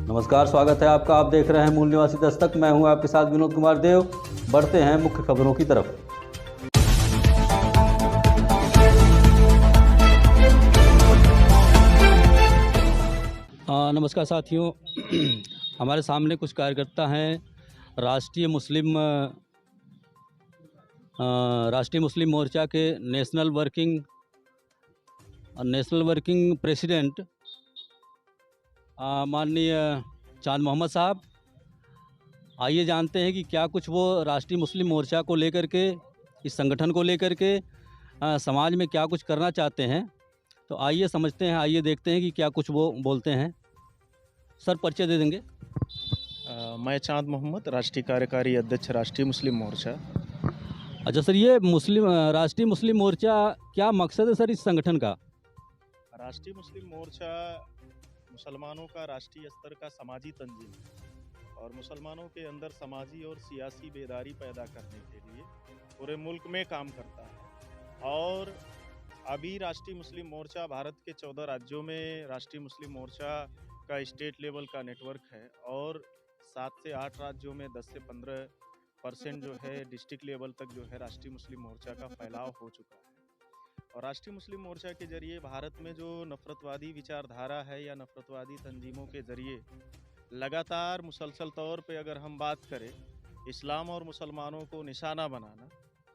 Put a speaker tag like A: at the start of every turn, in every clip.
A: नमस्कार, स्वागत है आपका। आप देख रहे हैं मूल निवासी दस्तक। मैं हूं आपके साथ विनोद कुमार देव। बढ़ते हैं मुख्य खबरों की तरफ। नमस्कार साथियों, हमारे सामने कुछ कार्यकर्ता हैं राष्ट्रीय मुस्लिम मोर्चा के नेशनल वर्किंग प्रेसिडेंट माननीय चांद मोहम्मद साहब। आइए जानते हैं कि क्या कुछ वो राष्ट्रीय मुस्लिम मोर्चा को लेकर के, इस संगठन को लेकर के समाज में क्या कुछ करना चाहते हैं। तो आइए समझते हैं, आइए देखते हैं कि क्या कुछ वो बोलते हैं। सर, परिचय दे देंगे?
B: मैं चांद मोहम्मद, राष्ट्रीय कार्यकारी अध्यक्ष राष्ट्रीय मुस्लिम मोर्चा।
A: अच्छा सर, ये राष्ट्रीय मुस्लिम मोर्चा, क्या मकसद है सर इस संगठन का?
B: राष्ट्रीय मुस्लिम मोर्चा मुसलमानों का राष्ट्रीय स्तर का समाजी तंजीम है और मुसलमानों के अंदर समाजी और सियासी बेदारी पैदा करने के लिए पूरे मुल्क में काम करता है। और अभी राष्ट्रीय मुस्लिम मोर्चा भारत के 14 राज्यों में राष्ट्रीय मुस्लिम मोर्चा का स्टेट लेवल का नेटवर्क है और 7 से 8 राज्यों में 10 से 15% जो है डिस्ट्रिक्ट लेवल तक जो है राष्ट्रीय मुस्लिम मोर्चा का फैलाव हो चुका है। और राष्ट्रीय मुस्लिम मोर्चा के जरिए भारत में जो नफरतवादी विचारधारा है या नफरतवादी तंजीमों के जरिए लगातार मुसलसल तौर पे अगर हम बात करें, इस्लाम और मुसलमानों को निशाना बनाना,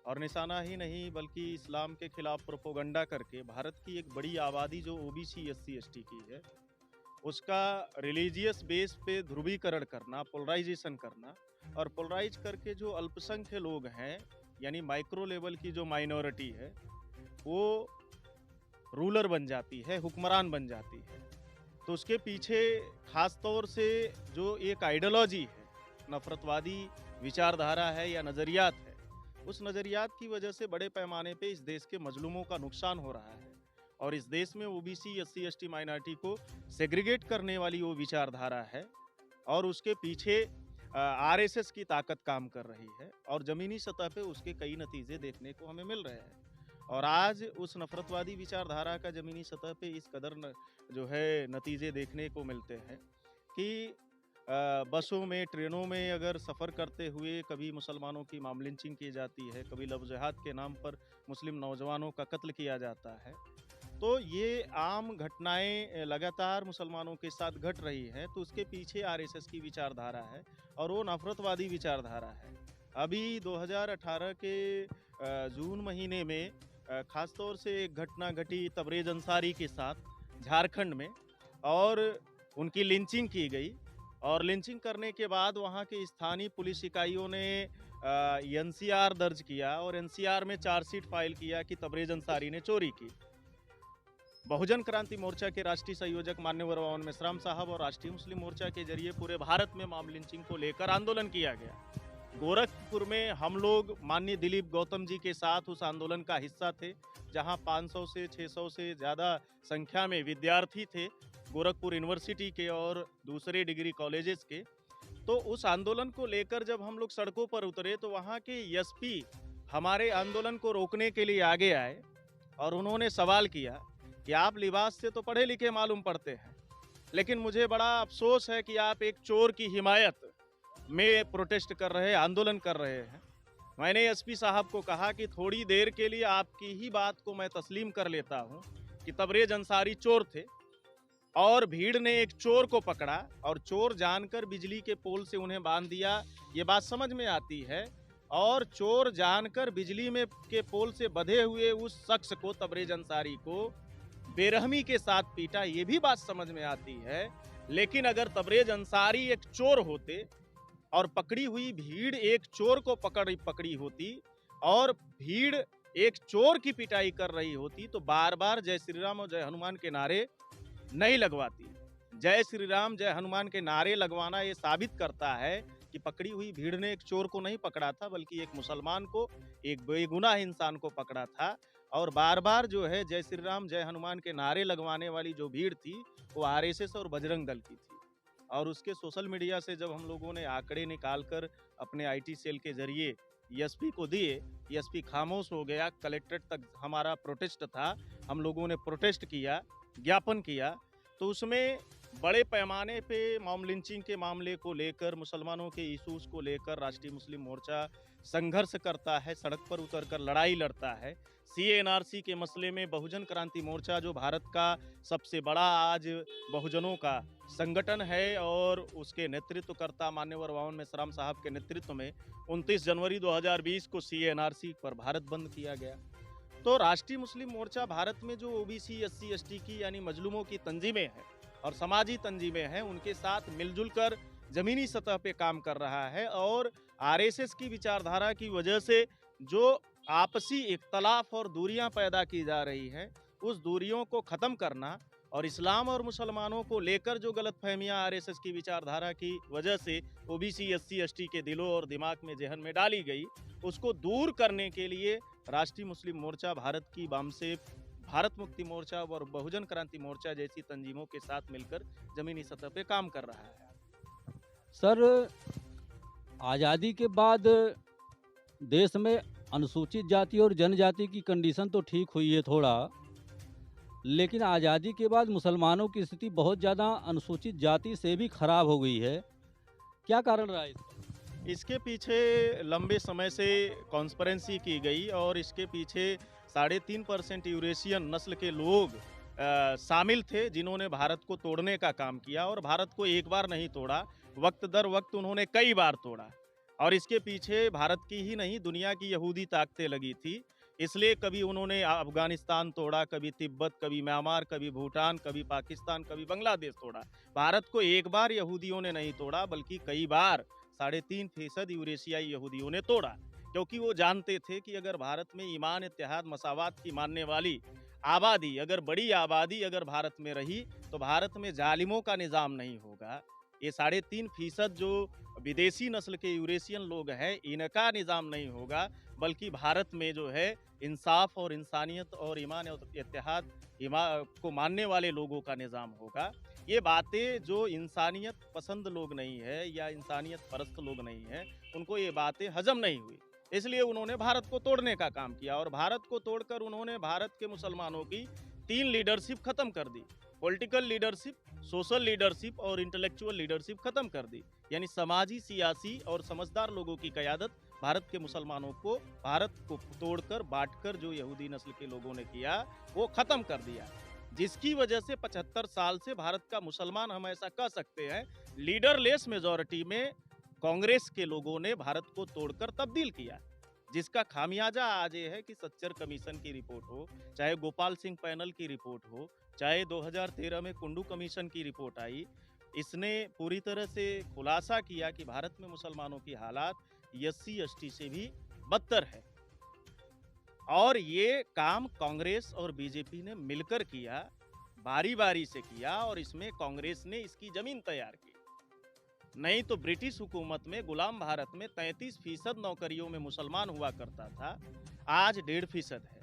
B: और निशाना ही नहीं बल्कि इस्लाम के खिलाफ प्रोपोगंडा करके भारत की एक बड़ी आबादी जो ओबीसी SC ST की है उसका रिलीजियस बेस पे ध्रुवीकरण करना, पोलराइजेशन करना, और पोलराइज करके जो अल्पसंख्य लोग हैं यानी माइक्रो लेवल की जो माइनॉरिटी है वो रूलर बन जाती है, हुक्मरान बन जाती है। तो उसके पीछे खास तौर से जो एक आइडियोलॉजी है, नफरतवादी विचारधारा है या नज़रियात है, उस नज़रियात की वजह से बड़े पैमाने पे इस देश के मजलूमों का नुकसान हो रहा है। और इस देश में ओबीसी SC ST माइनॉरिटी को सेग्रीगेट करने वाली वो विचारधारा है और उसके पीछे RSS की ताकत काम कर रही है और ज़मीनी सतह पे उसके कई नतीजे देखने को हमें मिल रहे हैं। और आज उस नफरतवादी विचारधारा का ज़मीनी सतह पे इस कदर जो है नतीजे देखने को मिलते हैं कि बसों में, ट्रेनों में अगर सफ़र करते हुए कभी मुसलमानों की माम लिंचिंग की जाती है, कभी लव जिहाद के नाम पर मुस्लिम नौजवानों का कत्ल किया जाता है। तो ये आम घटनाएं लगातार मुसलमानों के साथ घट रही हैं। तो उसके पीछे RSS की विचारधारा है और वो नफरतवादी विचारधारा है। अभी 2018 के जून महीने में खास तौर से एक घटना घटी तबरेज़ अंसारी के साथ झारखंड में, और उनकी लिंचिंग की गई। और लिंचिंग करने के बाद वहाँ के स्थानीय पुलिस इकाइयों ने NCR दर्ज किया और NCR में चार्जशीट फाइल किया कि तबरेज़ अंसारी ने चोरी की। बहुजन क्रांति मोर्चा के राष्ट्रीय संयोजक मान्यवर पवन मेश्राम साहब और राष्ट्रीय मुस्लिम मोर्चा के जरिए पूरे भारत में माम लिंचिंग को लेकर आंदोलन किया गया। गोरखपुर में हम लोग माननीय दिलीप गौतम जी के साथ उस आंदोलन का हिस्सा थे, जहां 500 से 600 से ज़्यादा संख्या में विद्यार्थी थे गोरखपुर यूनिवर्सिटी के और दूसरे डिग्री कॉलेजेस के। तो उस आंदोलन को लेकर जब हम लोग सड़कों पर उतरे तो वहाँ के SP हमारे आंदोलन को रोकने के लिए आगे आए और उन्होंने सवाल किया कि आप लिबास से तो पढ़े लिखे मालूम पड़ते हैं, लेकिन मुझे बड़ा अफसोस है कि आप एक चोर की हिमायत में प्रोटेस्ट कर रहे, आंदोलन कर रहे हैं। मैंने SP साहब को कहा कि थोड़ी देर के लिए आपकी ही बात को मैं तस्लीम कर लेता हूं कि तबरेज़ अंसारी चोर थे और भीड़ ने एक चोर को पकड़ा और चोर जानकर बिजली के पोल से उन्हें बांध दिया, ये बात समझ में आती है। और चोर जानकर बिजली में के पोल से बंधे हुए उस शख्स को, तबरेज़ अंसारी को, बेरहमी के साथ पीटा, ये भी बात समझ में आती है। लेकिन अगर तबरेज़ अंसारी एक चोर होते और पकड़ी हुई भीड़ एक चोर को पकड़ी होती और भीड़ एक चोर की पिटाई कर रही होती तो बार बार जय श्री राम और जय हनुमान के नारे नहीं लगवाती। जय श्री राम जय हनुमान के नारे लगवाना ये साबित करता है कि पकड़ी हुई भीड़ ने एक चोर को नहीं पकड़ा था, बल्कि एक मुसलमान को, एक बेगुनाह इंसान को पकड़ा था। और बार बार जो है जय श्री राम जय हनुमान के नारे लगवाने वाली जो भीड़ थी वो RSS और बजरंग दल की थी। और उसके सोशल मीडिया से जब हम लोगों ने आंकड़े निकालकर अपने IT सेल के जरिए SP को दिए, SP खामोश हो गया। कलेक्ट्रेट तक हमारा प्रोटेस्ट था, हम लोगों ने प्रोटेस्ट किया, ज्ञापन किया। तो उसमें बड़े पैमाने पे मॉब लिंचिंग के मामले को लेकर, मुसलमानों के इशूज़ को लेकर राष्ट्रीय मुस्लिम मोर्चा संघर्ष करता है, सड़क पर उतरकर लड़ाई लड़ता है। सीएनआरसी के मसले में बहुजन क्रांति मोर्चा, जो भारत का सबसे बड़ा आज बहुजनों का संगठन है, और उसके नेतृत्वकर्ता मान्यवर वामन मेश्राम साहब के नेतृत्व में 29 जनवरी 2020 को सीएनआरसी पर भारत बंद किया गया। तो राष्ट्रीय मुस्लिम मोर्चा भारत में जो ओबीसी, एससी, एसटी की यानी मजलूमों की तंजीमें हैं और समाजी तंजीमें हैं, उनके साथ मिलजुल कर जमीनी सतह पे काम कर रहा है। और आरएसएस की विचारधारा की वजह से जो आपसी इख्तलाफ और दूरियां पैदा की जा रही हैं, उस दूरियों को ख़त्म करना, और इस्लाम और मुसलमानों को लेकर जो गलतफहमियां आरएसएस की विचारधारा की वजह से ओबीसी, एससी, एसटी के दिलों और दिमाग में, जहन में डाली गई, उसको दूर करने के लिए राष्ट्रीय मुस्लिम मोर्चा भारत की वामसेप, भारत मुक्ति मोर्चा और बहुजन क्रांति मोर्चा जैसी तंजीमों के साथ मिलकर जमीनी सतह पे काम कर रहा है।
A: सर, आज़ादी के बाद देश में अनुसूचित जाति और जनजाति की कंडीशन तो ठीक हुई है थोड़ा, लेकिन आज़ादी के बाद मुसलमानों की स्थिति बहुत ज़्यादा अनुसूचित जाति से भी खराब हो गई है। क्या कारण रहा है इसका?
B: इसके पीछे लंबे समय से कॉन्स्परेंसी की गई, और इसके पीछे 3.5% यूरेशियन नस्ल के लोग शामिल थे, जिन्होंने भारत को तोड़ने का काम किया। और भारत को एक बार नहीं तोड़ा, वक्त दर वक्त उन्होंने कई बार तोड़ा। और इसके पीछे भारत की ही नहीं, दुनिया की यहूदी ताकतें लगी थी। इसलिए कभी उन्होंने अफगानिस्तान तोड़ा, कभी तिब्बत, कभी म्यांमार, कभी भूटान, कभी पाकिस्तान, कभी बांग्लादेश तोड़ा। भारत को एक बार यहूदियों ने नहीं तोड़ा, बल्कि कई बार 3.5% यूरेशियाई यहूदियों ने तोड़ा, क्योंकि वो जानते थे कि अगर भारत में ईमान, इत्तेहाद, मसावात की मानने वाली आबादी, अगर बड़ी आबादी अगर भारत में रही, तो भारत में जालिमों का निज़ाम नहीं होगा। ये 3.5% जो विदेशी नस्ल के यूरेशियन लोग हैं, इनका निज़ाम नहीं होगा, बल्कि भारत में जो है इंसाफ और इंसानियत और ईमान और इत्तेहाद को मानने वाले लोगों का निज़ाम होगा। ये बातें जो इंसानियत पसंद लोग नहीं है या इंसानियत परस्त लोग नहीं हैं, उनको ये बातें हजम नहीं हुई, इसलिए उन्होंने भारत को तोड़ने का काम किया। और भारत को तोड़कर उन्होंने भारत के मुसलमानों की 3 लीडरशिप खत्म कर दी। पॉलिटिकल लीडरशिप, सोशल लीडरशिप और इंटेलेक्चुअल लीडरशिप खत्म कर दी। यानी समाजी, सियासी और समझदार लोगों की क़यादत भारत के मुसलमानों को, भारत को तोड़कर बांटकर जो यहूदी नस्ल के लोगों ने किया, वो ख़त्म कर दिया। जिसकी वजह से 75 साल से भारत का मुसलमान, हम ऐसा कह सकते हैं, लीडरलेस मेजॉरिटी में कांग्रेस के लोगों ने भारत को तोड़कर तब्दील किया। जिसका खामियाजा आज ये है कि सच्चर कमीशन की रिपोर्ट हो, चाहे गोपाल सिंह पैनल की रिपोर्ट हो, चाहे 2013 में कुंडू कमीशन की रिपोर्ट आई, इसने पूरी तरह से खुलासा किया कि भारत में मुसलमानों की हालात एससी एसटी से भी बदतर है। और ये काम कांग्रेस और बीजेपी ने मिलकर किया, बारी बारी से किया, और इसमें कांग्रेस ने इसकी जमीन तैयार की। नहीं तो ब्रिटिश हुकूमत में, गुलाम भारत में 33% नौकरियों में मुसलमान हुआ करता था, आज 1.5% है।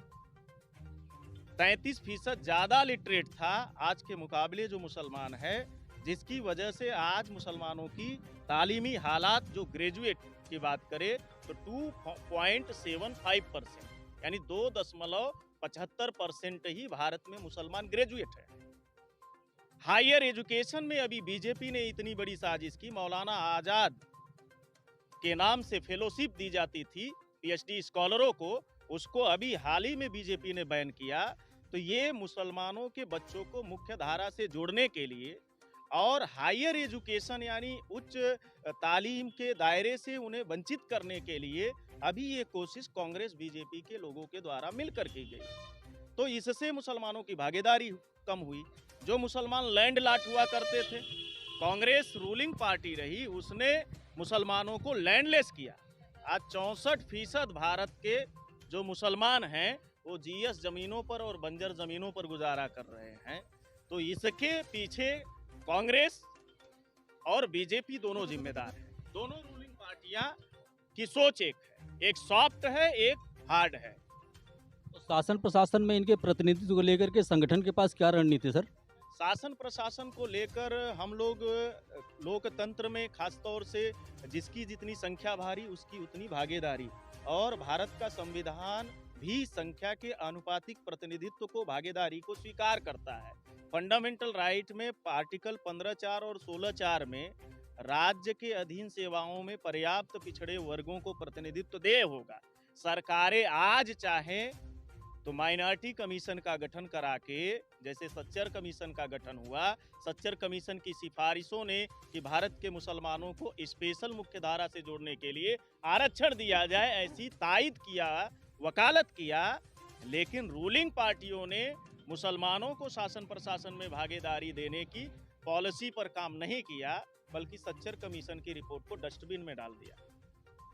B: 33% ज़्यादा लिटरेट था आज के मुकाबले जो मुसलमान है, जिसकी वजह से आज मुसलमानों की तालीमी हालात, जो ग्रेजुएट की बात करें तो 2.75%, यानी 2.75% ही भारत में मुसलमान ग्रेजुएट है। हायर एजुकेशन में अभी बीजेपी ने इतनी बड़ी साजिश की, मौलाना आज़ाद के नाम से फेलोशिप दी जाती थी पीएचडी स्कॉलरों को, उसको अभी हाल ही में बीजेपी ने बैन किया। तो ये मुसलमानों के बच्चों को मुख्य धारा से जोड़ने के लिए और हायर एजुकेशन यानी उच्च तालीम के दायरे से उन्हें वंचित करने के लिए अभी ये कोशिश कांग्रेस बीजेपी के लोगों के द्वारा मिलकर की गई। तो इससे मुसलमानों की भागीदारी कम हुई। जो मुसलमान लैंड लॉट हुआ करते थे, कांग्रेस रूलिंग पार्टी रही, उसने मुसलमानों को लैंडलेस किया। आज 64% भारत के जो मुसलमान हैं वो जीएस जमीनों पर और बंजर जमीनों पर गुजारा कर रहे हैं। तो इसके पीछे कांग्रेस और बीजेपी दोनों जिम्मेदार हैं। दोनों रूलिंग पार्टियां की सोच एक है, एक सॉफ्ट है, एक हार्ड है।
A: तो शासन प्रशासन में इनके प्रतिनिधित्व को लेकर के संगठन के पास क्या रणनीति सर?
B: शासन प्रशासन को लेकर हम लोग लोकतंत्र में खासतौर से जिसकी जितनी संख्या भारी उसकी उतनी भागीदारी, और भारत का संविधान भी संख्या के आनुपातिक प्रतिनिधित्व को, भागीदारी को स्वीकार करता है। फंडामेंटल राइट में आर्टिकल 15(4) और 16(4) में राज्य के अधीन सेवाओं में पर्याप्त पिछड़े वर्गों को प्रतिनिधित्व देय होगा। सरकारें आज चाहे तो माइनॉरिटी कमीशन का गठन करा के, जैसे सच्चर कमीशन का गठन हुआ, सच्चर कमीशन की सिफारिशों ने कि भारत के मुसलमानों को स्पेशल मुख्यधारा से जोड़ने के लिए आरक्षण दिया जाए, ऐसी तायद किया, वकालत किया, लेकिन रूलिंग पार्टियों ने मुसलमानों को शासन प्रशासन में भागीदारी देने की पॉलिसी पर काम नहीं किया, बल्कि सच्चर कमीशन की रिपोर्ट को डस्टबिन में डाल दिया।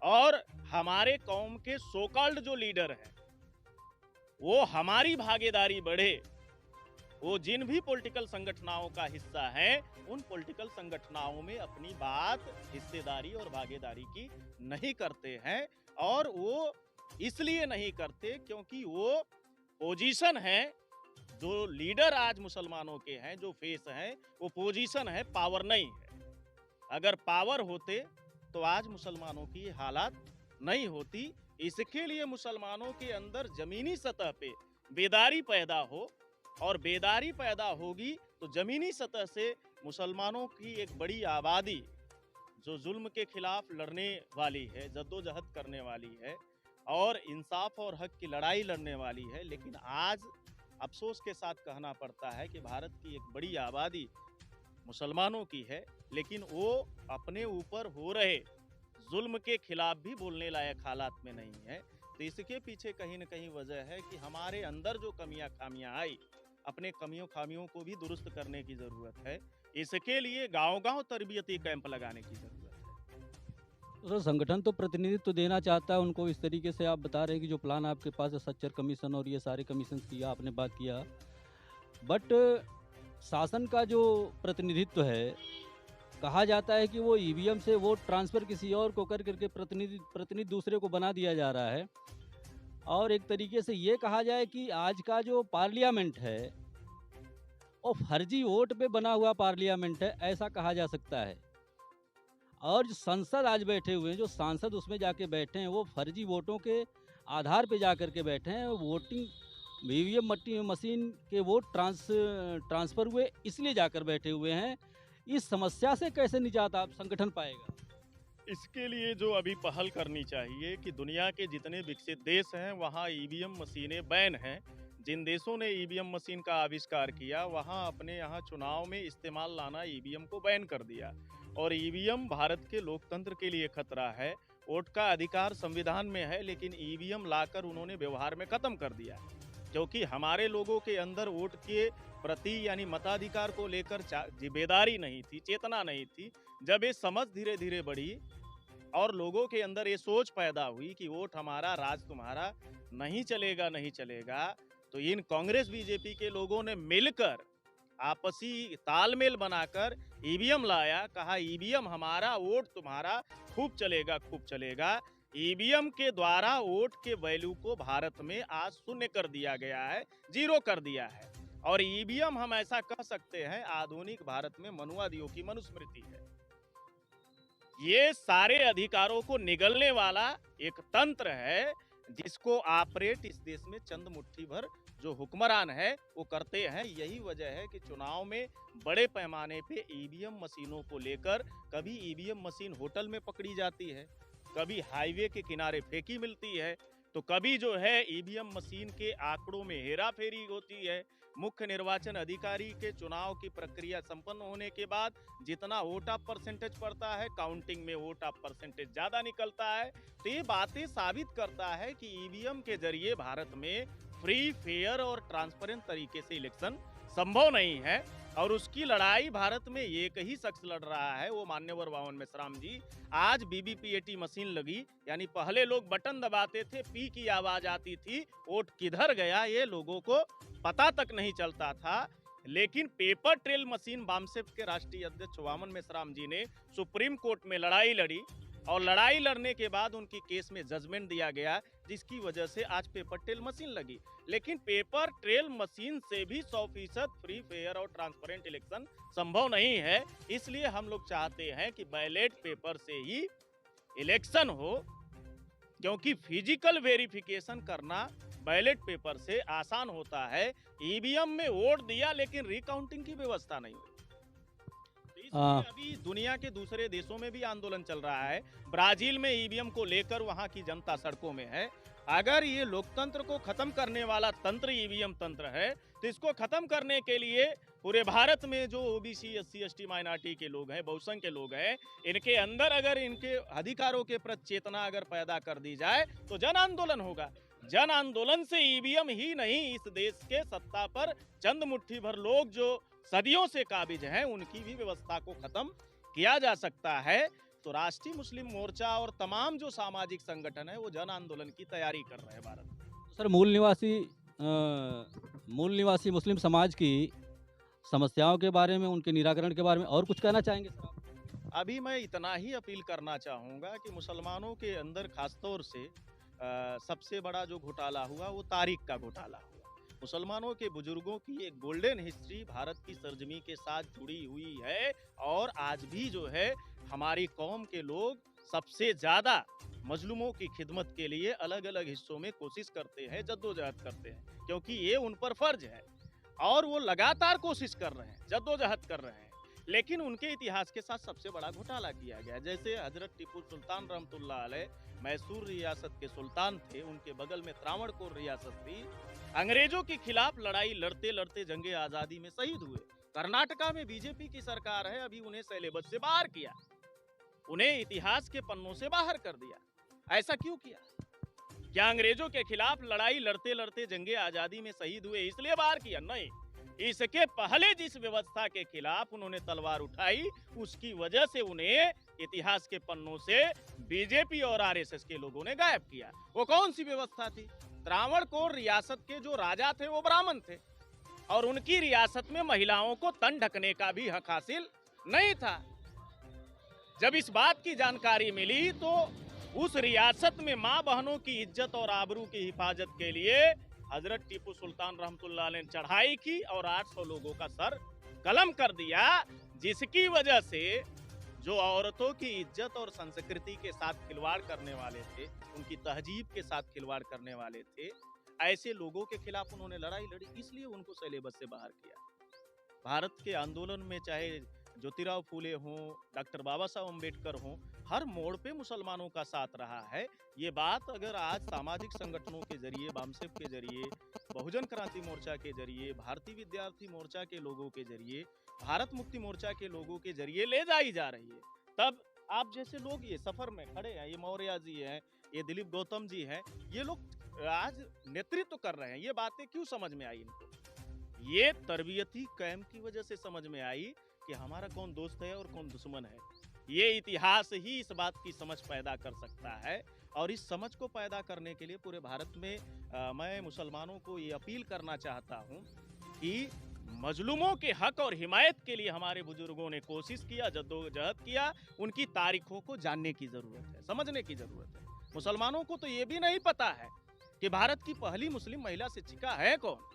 B: और हमारे कौम के सो कॉल्ड जो लीडर हैं, वो हमारी भागीदारी बढ़े, वो जिन भी पॉलिटिकल संगठनों का हिस्सा है, उन पॉलिटिकल संगठनों में अपनी बात, हिस्सेदारी और भागीदारी की नहीं करते हैं। और वो इसलिए नहीं करते क्योंकि वो पोजीशन है, जो लीडर आज मुसलमानों के हैं, जो फेस हैं, वो पोजीशन है, पावर नहीं है। अगर पावर होते तो आज मुसलमानों की हालात नहीं होती। इसके लिए मुसलमानों के अंदर जमीनी सतह पे बेदारी पैदा हो, और बेदारी पैदा होगी तो जमीनी सतह से मुसलमानों की एक बड़ी आबादी जो जुल्म के खिलाफ लड़ने वाली है, जद्दोजहद करने वाली है और इंसाफ और हक की लड़ाई लड़ने वाली है। लेकिन आज अफसोस के साथ कहना पड़ता है कि भारत की एक बड़ी आबादी मुसलमानों की है, लेकिन वो अपने ऊपर हो रहे जुल्म के खिलाफ भी बोलने लायक हालात में नहीं है। तो इसके पीछे कहीं न कहीं वजह है कि हमारे अंदर जो कमियां खामियां आई, अपने कमियों खामियों को भी दुरुस्त करने की ज़रूरत है। इसके लिए गांव-गांव तरबियती कैंप लगाने की ज़रूरत है।
A: तो संगठन तो प्रतिनिधित्व देना चाहता है उनको, इस तरीके से आप बता रहे हैं कि जो प्लान आपके पास है, सच्चर कमीशन और ये सारे कमीशन की आपने बात किया, बट शासन का जो प्रतिनिधित्व है, कहा जाता है कि वो ईवीएम से वोट ट्रांसफ़र किसी और को कर करके प्रतिनिधि दूसरे को बना दिया जा रहा है। और एक तरीके से ये कहा जाए कि आज का जो पार्लियामेंट है वो फर्जी वोट पे बना हुआ पार्लियामेंट है, ऐसा कहा जा सकता है। और जो संसद आज बैठे हुए हैं, जो सांसद उसमें जाके बैठे हैं, वो फर्जी वोटों के आधार पे जा कर के बैठे हैं। वोटिंग ईवीएम मशीन के वोट ट्रांसफ़र हुए इसलिए जाकर बैठे हुए हैं। इस समस्या से कैसे निजात आप संगठन पाएगा?
B: इसके लिए जो अभी पहल करनी चाहिए कि दुनिया के जितने विकसित देश हैं, वहाँ ईवीएम मशीनें बैन हैं। जिन देशों ने ईवीएम मशीन का आविष्कार किया, वहाँ अपने यहाँ चुनाव में इस्तेमाल लाना ईवीएम को बैन कर दिया। और ईवीएम भारत के लोकतंत्र के लिए खतरा है। वोट का अधिकार संविधान में है, लेकिन ईवीएम लाकर उन्होंने व्यवहार में ख़त्म कर दिया, क्योंकि हमारे लोगों के अंदर वोट के प्रति यानी मताधिकार को लेकर जिम्मेदारी नहीं थी, चेतना नहीं थी। जब ये समझ धीरे धीरे बढ़ी और लोगों के अंदर ये सोच पैदा हुई कि वोट हमारा, राज तुम्हारा, नहीं चलेगा, तो इन कांग्रेस बीजेपी के लोगों ने मिलकर आपसी तालमेल बनाकर ईवीएम लाया। कहा ईवीएम हमारा, वोट तुम्हारा, खूब चलेगा। ईवीएम के द्वारा वोट के वैल्यू को भारत में आज शून्य कर दिया गया है, जीरो कर दिया है। और ईवीएम, हम ऐसा कह सकते हैं, आधुनिक भारत में मनुवादियों की मनुस्मृति है। ये सारे अधिकारों को निगलने वाला एक तंत्र है, जिसको ऑपरेट इस देश में चंद मुट्ठी भर जो हुक्मरान है वो करते हैं। यही वजह है कि चुनाव में बड़े पैमाने पे ईवीएम मशीनों को लेकर, कभी ईवीएम मशीन होटल में पकड़ी जाती है, कभी हाईवे के किनारे फेंकी मिलती है, तो कभी जो है ईवीएम मशीन के आंकड़ों में हेरा फेरी होती है। मुख्य निर्वाचन अधिकारी के चुनाव की प्रक्रिया संपन्न होने के बाद जितना वोट ऑफ परसेंटेज पड़ता है, काउंटिंग में वोट ऑफ परसेंटेज ज़्यादा निकलता है। तो ये बातें साबित करता है कि ईवीएम के जरिए भारत में फ्री, फेयर और ट्रांसपेरेंट तरीके से इलेक्शन संभव नहीं है। और उसकी लड़ाई भारत में एक ही शख्स लड़ रहा है, वो मान्यवर वामन मेश्राम जी। आज वीवीपीएटी मशीन लगी, यानी पहले लोग बटन दबाते थे, पी की आवाज आती थी, वोट किधर गया ये लोगों को पता तक नहीं चलता था। लेकिन पेपर ट्रेल मशीन, बामसेफ के राष्ट्रीय अध्यक्ष वामन मेश्राम जी ने सुप्रीम कोर्ट में लड़ाई लड़ी, और लड़ाई लड़ने के बाद उनकी केस में जजमेंट दिया गया, जिसकी वजह से आज पेपर ट्रेल मशीन लगी। लेकिन पेपर ट्रेल मशीन से भी 100% फ्री, फेयर और ट्रांसपेरेंट इलेक्शन संभव नहीं है। इसलिए हम लोग चाहते हैं कि बैलेट पेपर से ही इलेक्शन हो, क्योंकि फिजिकल वेरिफिकेशन करना बैलेट पेपर से आसान होता है। ईवीएम में वोट दिया लेकिन रिकाउंटिंग की व्यवस्था नहीं हुई। तो इसलिए अभी दुनिया के दूसरे देशों में भी आंदोलन चल रहा है। ब्राजील में ईवीएम को लेकर वहां की जनता सड़कों में है। अगर ये लोकतंत्र को खत्म करने वाला तंत्र ईवीएम तंत्र है, तो इसको खत्म करने के लिए पूरे भारत में जो ओबीसी, एससी, एसटी, माइनॉरिटी के लोग हैं, बहुसंख्य के लोग हैं, इनके अंदर अगर इनके अधिकारों के प्रति चेतना अगर पैदा कर दी जाए तो जन आंदोलन होगा। जन आंदोलन से ईवीएम ही नहीं, इस देश के सत्ता पर चंद मुट्ठी भर लोग जो सदियों से काबिज हैं, उनकी भी व्यवस्था को खत्म किया जा सकता है। तो राष्ट्रीय मुस्लिम मोर्चा और तमाम जो सामाजिक संगठन है वो जन आंदोलन की तैयारी कर रहे हैं भारत में।
A: सर, मूल निवासी मुस्लिम समाज की समस्याओं के बारे में, उनके निराकरण के बारे में और कुछ कहना चाहेंगे सर आप?
B: अभी मैं इतना ही अपील करना चाहूँगा कि मुसलमानों के अंदर खासतौर से सबसे बड़ा जो घोटाला हुआ वो तारीख का घोटाला हुआ। मुसलमानों के बुजुर्गों की एक गोल्डन हिस्ट्री भारत की सरजमी के साथ जुड़ी हुई है और आज भी जो है हमारी कौम के लोग सबसे ज़्यादा मजलूमों की खिदमत के लिए अलग अलग हिस्सों में कोशिश करते हैं, जद्दोजहद करते हैं, क्योंकि ये उन पर फर्ज है और वो लगातार कोशिश कर रहे हैं, जद्दोजहद कर रहे हैं। लेकिन उनके इतिहास के साथ सबसे बड़ा घोटाला किया गया। जैसे हजरत टीपू सुल्तान रहमतुल्लाह अलैह मैसूर रियासत के सुल्तान थे, उनके बगल में त्रावणकोर रियासत थी। अंग्रेजों के खिलाफ लड़ाई लड़ते लड़ते जंगे आज़ादी में शहीद हुए। कर्नाटका में बीजेपी की सरकार है, अभी उन्हें सिलेबस से बाहर किया, उन्हें इतिहास के पन्नों से बाहर कर दिया। ऐसा क्यों किया? क्या अंग्रेजों के खिलाफ लड़ाई लड़ते लड़ते जंगे आज़ादी में शहीद हुए इसलिए बाहर किया? नहीं, इसके पहले जिस व्यवस्था के खिलाफ उन्होंने तलवार उठाई, उसकी वजह से उन्हें इतिहास के पन्नों से बीजेपी और आरएसएस के लोगों ने गायब किया। वो कौन सी व्यवस्था थी? त्रावणकोर रियासत के जो राजा थे वो ब्राह्मण थे और उनकी रियासत में महिलाओं को तन ढकने का भी हक हासिल नहीं था। जब इस बात की जानकारी मिली तो उस रियासत में माँ बहनों की इज्जत और आबरू की हिफाजत के लिए हजरत टीपू सुल्तान रहमतुल्लाह ने चढ़ाई की और 800 लोगों का सर कलम कर दिया, जिसकी वजह से जो औरतों की इज्जत और संस्कृति के साथ खिलवाड़ करने वाले थे, उनकी तहजीब के साथ खिलवाड़ करने वाले थे, ऐसे लोगों के खिलाफ उन्होंने लड़ाई लड़ी, इसलिए उनको सिलेबस से बाहर किया। भारत के आंदोलन में चाहे ज्योतिराव फूले हों, डॉक्टर बाबा साहब अम्बेडकर हों, हर मोड़ पे मुसलमानों का साथ रहा है। ये बात अगर आज सामाजिक संगठनों के जरिए, बामसेफ के जरिए, बहुजन क्रांति मोर्चा के जरिए, भारतीय विद्यार्थी मोर्चा के लोगों के जरिए, भारत मुक्ति मोर्चा के लोगों के जरिए ले जाई जा रही है, तब आप जैसे लोग ये सफर में खड़े हैं, ये मौर्य जी हैं, ये दिलीप गौतम जी हैं, ये लोग आज नेतृत्व कर रहे हैं। ये बातें क्यों समझ में आई इनको? ये तरबियती कैंप की वजह से समझ में आई कि हमारा कौन दोस्त है और कौन दुश्मन है। ये इतिहास ही इस बात की समझ पैदा कर सकता है और इस समझ को पैदा करने के लिए पूरे भारत में मैं मुसलमानों को ये अपील करना चाहता हूँ कि मजलूमों के हक और हिमायत के लिए हमारे बुजुर्गों ने कोशिश किया, जद्दोजहद किया, उनकी तारीखों को जानने की ज़रूरत है, समझने की ज़रूरत है। मुसलमानों को तो ये भी नहीं पता है कि भारत की पहली मुस्लिम महिला शिक्षिका है कौन।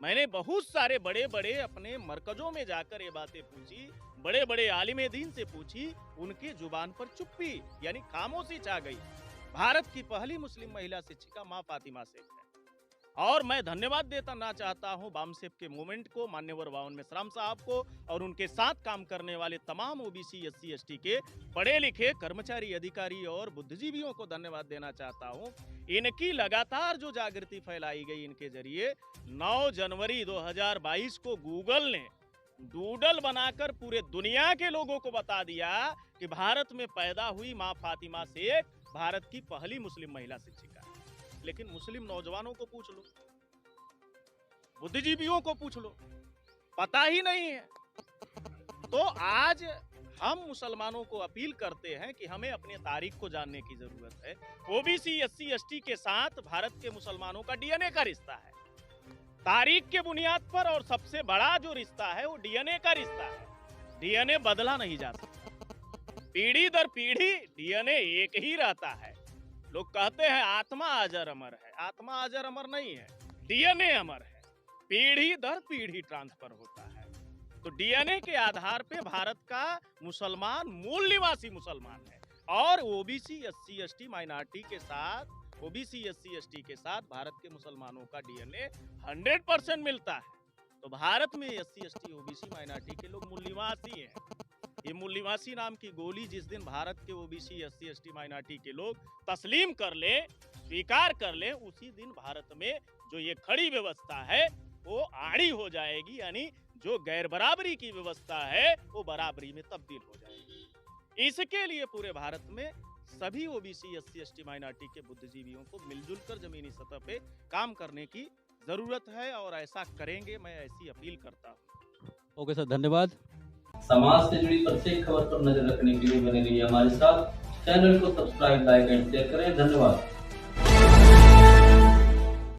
B: मैंने बहुत सारे बड़े बड़े अपने मरकजों में जाकर ये बातें पूछी, बड़े बड़े आलिम दीन से पूछी, उनके जुबान पर चुप्पी यानी खामोशी छा गई। भारत की पहली मुस्लिम महिला शिक्षिका माँ फातिमा शेख है और मैं धन्यवाद देना चाहता हूँ बामसेफ के मूवमेंट को, मान्यवर बावन मेश्राम साहब को और उनके साथ काम करने वाले तमाम ओबीसी, एससी, एसटी के पढ़े लिखे कर्मचारी, अधिकारी और बुद्धिजीवियों को धन्यवाद देना चाहता हूँ। इनकी लगातार जो जागृति फैलाई गई इनके जरिए 9 जनवरी 2022 को गूगल ने डूडल बनाकर पूरे दुनिया के लोगों को बता दिया कि भारत में पैदा हुई माँ फातिमा शेख भारत की पहली मुस्लिम महिला शिक्षिका है। लेकिन मुस्लिम नौजवानों को पूछ लो, बुद्धिजीवियों को पूछ लो, पता ही नहीं है। तो आज हम मुसलमानों को अपील करते हैं कि हमें अपने तारीख को जानने की जरूरत है। ओबीसी, एससी, एसटी के साथ भारत के मुसलमानों का डीएनए का रिश्ता है, तारीख के बुनियाद पर, और सबसे बड़ा जो रिश्ता है वो डीएनए का रिश्ता है। डीएनए बदला नहीं जा सकता, पीढ़ी दर पीढ़ी डीएनए एक ही रहता है। लोग कहते हैं आत्मा अजर अमर है, आत्मा अजर अमर नहीं है, डीएनए अमर है, पीढ़ी दर पीढ़ी ट्रांसफर होता है। तो डीएनए के आधार पे भारत का मुसलमान मूल निवासी मुसलमान है और ओबीसी, एससी, एसटी, माइनॉरिटी के साथ ओबीसी एससी एसटी के साथ भारत के मुसलमानों का डीएनए 100% मिलता है। तो भारत में एससी एसटी ओबीसी माइनॉरिटी के लोग मूल्यवासी हैं। ये मूल्यवासी नाम की गोली जिस दिन भारत के ओबीसी एससी एसटी माइनॉरिटी के लोग तस्लीम कर ले, स्वीकार कर ले, उसी दिन भारत में जो ये खड़ी व्यवस्था है वो आड़ी हो जाएगी, यानी जो गैर बराबरी की व्यवस्था है वो बराबरी में तब्दील हो जाएगी। इसके लिए पूरे भारत में सभी ओबीसी एससी एसटी माइनॉरिटी के बुद्धिजीवियों को मिलजुल कर जमीनी सतह पे काम करने की जरूरत है और ऐसा करेंगे, मैं ऐसी अपील करता हूँ।
A: ओके सर, धन्यवाद।
C: समाज से जुड़ी प्रत्येक खबर पर नजर रखने के लिए बने रहिए हमारे साथ। चैनल को सब्सक्राइब, लाइक एंड शेयर करें। धन्यवाद।